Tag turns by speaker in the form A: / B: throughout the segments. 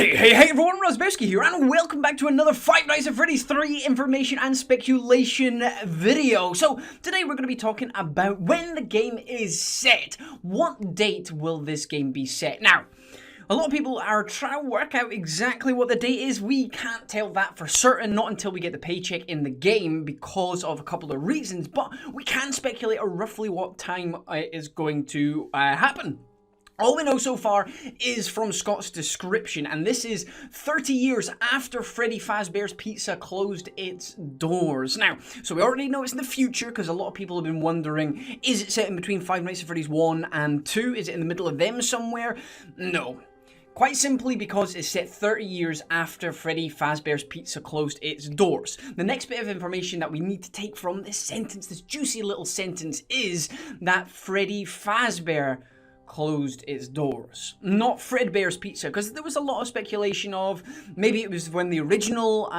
A: Hey everyone, Rosbowski here, and welcome back to another Five Nights at Freddy's 3 information and speculation video. So, today we're going to be talking about when the game is set. What date will this game be set? Now, a lot of people are trying to work out exactly what the date is. We can't tell that for certain, not until we get the paycheck in the game because of a couple of reasons, but we can speculate on roughly what time is going to happen. All we know so far is from Scott's description, and this is 30 years after Freddy Fazbear's Pizza closed its doors. Now, so we already know it's in the future, because a lot of people have been wondering, is it set in between Five Nights at Freddy's 1 and 2? Is it in the middle of them somewhere? No. Quite simply because it's set 30 years after Freddy Fazbear's Pizza closed its doors. The next bit of information that we need to take from this sentence, this juicy little sentence, is that Freddy Fazbear closed its doors, not Fredbear's Pizza, because there was a lot of speculation of maybe it was when the original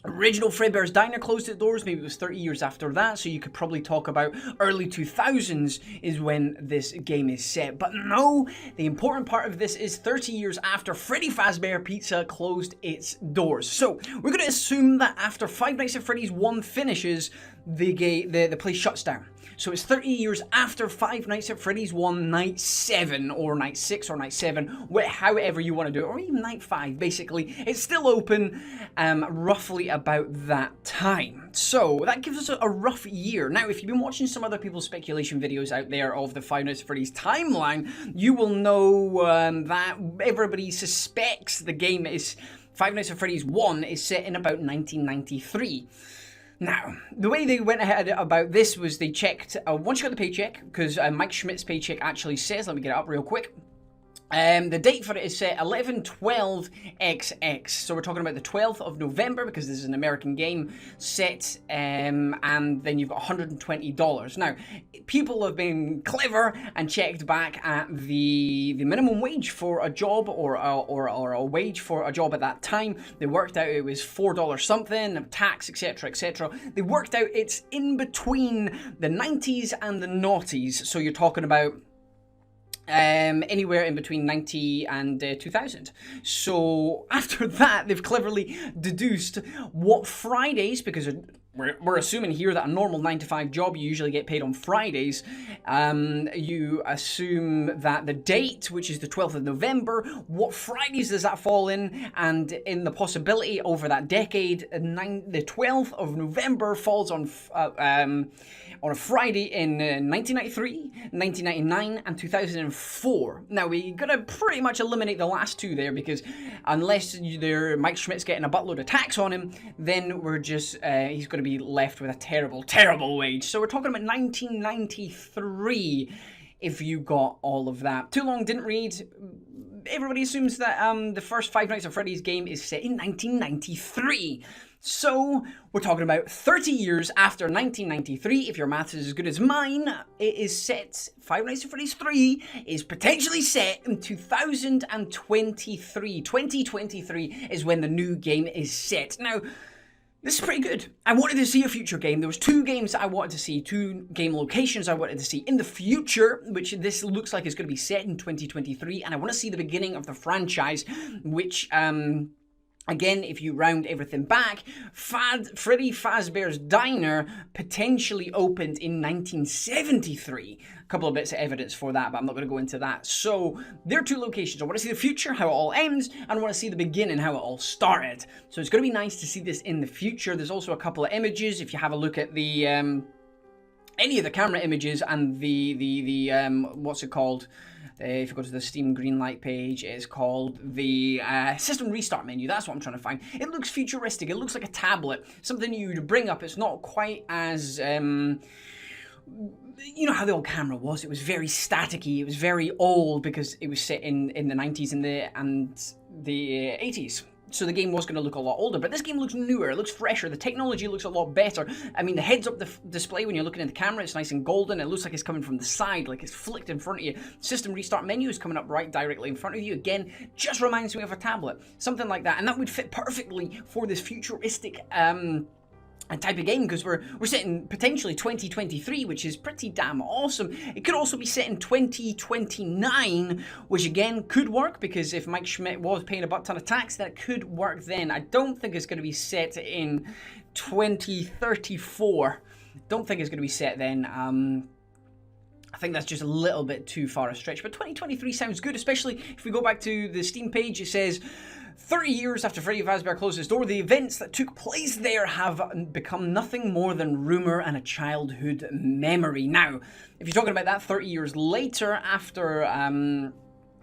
A: Fredbear's Diner closed its doors, maybe it was 30 years after that, so you could probably talk about early 2000s is when this game is set. But no, the important part of this is 30 years after Freddy Fazbear Pizza closed its doors. So we're going to assume that after Five Nights at Freddy's 1 finishes, the place shuts down. So it's 30 years after Five Nights at Freddy's 1, Night 7, or Night 6, or Night 7, however you want to do it, or even Night 5, basically. It's still open roughly about that time. So that gives us a rough year. Now, if you've been watching some other people's speculation videos out there of the Five Nights at Freddy's timeline, you will know that everybody suspects the game is Five Nights at Freddy's 1 is set in about 1993. Now, the way they went ahead about this was they checked, once you got the paycheck, because Mike Schmidt's paycheck actually says, let me get it up real quick, the date for it is set 11/12/XX, so we're talking about the 12th of November, because this is an American game, set, and then you've got $120. Now, people have been clever and checked back at the minimum wage for a job, or a wage for a job at that time. They worked out it was $4 something, tax, etc, etc. They worked out it's in between the 90s and the noughties, so you're talking about anywhere in between 90 and 2000. So after that, they've cleverly deduced what Fridays, because we're assuming here that a normal 9-to-5 job, you usually get paid on Fridays. You assume that the date, which is the 12th of November, what Fridays does that fall in? And in the possibility over that decade, the 12th of November falls on a Friday in 1993, 1999, and 2004. Now, we gotta pretty much eliminate the last two there, because unless Mike Schmidt's getting a buttload of tax on him, then we're just, he's gonna be left with a terrible, terrible wage. So we're talking about 1993, if you got all of that. Too long, didn't read. Everybody assumes that the first Five Nights at Freddy's game is set in 1993. So, we're talking about 30 years after 1993. If your maths is as good as mine, it is set, Five Nights at Freddy's 3 is potentially set in 2023. 2023 is when the new game is set. Now, this is pretty good. I wanted to see a future game. There was two games that I wanted to see, two game locations I wanted to see in the future, which this looks like is going to be set in 2023, and I want to see the beginning of the franchise, which, again, if you round everything back, Freddy Fazbear's Diner potentially opened in 1973. A couple of bits of evidence for that, but I'm not going to go into that. So, there are two locations. I want to see the future, how it all ends, and I want to see the beginning, how it all started. So, it's going to be nice to see this in the future. There's also a couple of images. If you have a look at the any of the camera images and the what's it called? If you go to the Steam Greenlight page, it's called the System Restart menu. That's what I'm trying to find. It looks futuristic. It looks like a tablet. Something you'd bring up. It's not quite as... you know how the old camera was. It was very staticky. It was very old because it was set in the 90s and the 80s. So the game was going to look a lot older, but this game looks newer, it looks fresher, the technology looks a lot better. I mean, the heads-up display when you're looking at the camera, it's nice and golden, it looks like it's coming from the side, like it's flicked in front of you. System Restart menu is coming up right directly in front of you. Again, just reminds me of a tablet, something like that, and that would fit perfectly for this futuristic type of game, because we're set in potentially 2023, which is pretty damn awesome. It could also be set in 2029, which again could work, because if Mike Schmidt was paying a butt ton of tax, that could work then. I don't think it's going to be set in 2034. Don't think it's going to be set then. I think that's just a little bit too far a stretch, but 2023 sounds good, especially if we go back to the Steam page. It says 30 years after Freddy Fazbear closed his door, the events that took place there have become nothing more than rumor and a childhood memory. Now, if you're talking about that 30 years later after,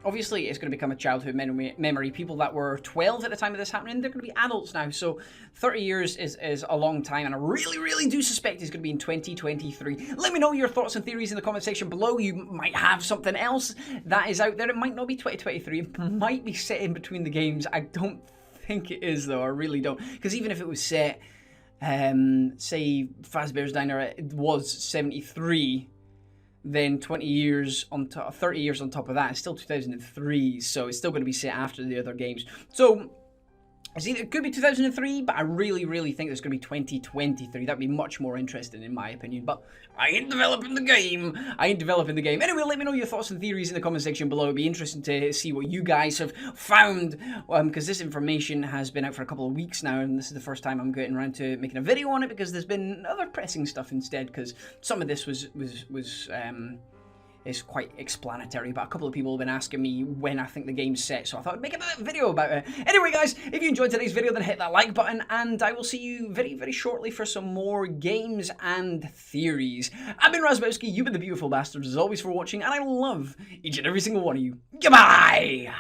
A: obviously it's going to become a childhood memory. People that were 12 at the time of this happening, they're going to be adults now. So 30 years is a long time, and I really do suspect it's going to be in 2023. Let me know your thoughts and theories in the comment section below. You might have something else that is out there. It might not be 2023. It might be set in between the games. I don't think it is, though. I really don't. Because even if it was set, say Fazbear's Diner, it was 73, then 20 years on top, 30 years on top of that, it's still 2003, so it's still going to be set after the other games. So it could be 2003, but I really think it's going to be 2023. That'd be much more interesting in my opinion, but I ain't developing the game. Anyway, let me know your thoughts and theories in the comment section below. It'd be interesting to see what you guys have found, because this information has been out for a couple of weeks now, and this is the first time I'm getting around to making a video on it, because there's been other pressing stuff instead, because some of this is quite explanatory, but a couple of people have been asking me when I think the game's set, so I thought I'd make a video about it. Anyway, guys, if you enjoyed today's video, then hit that like button, and I will see you very shortly for some more games and theories. I've been Razbowski, you've been the beautiful bastards, as always, for watching, and I love each and every single one of you. Goodbye!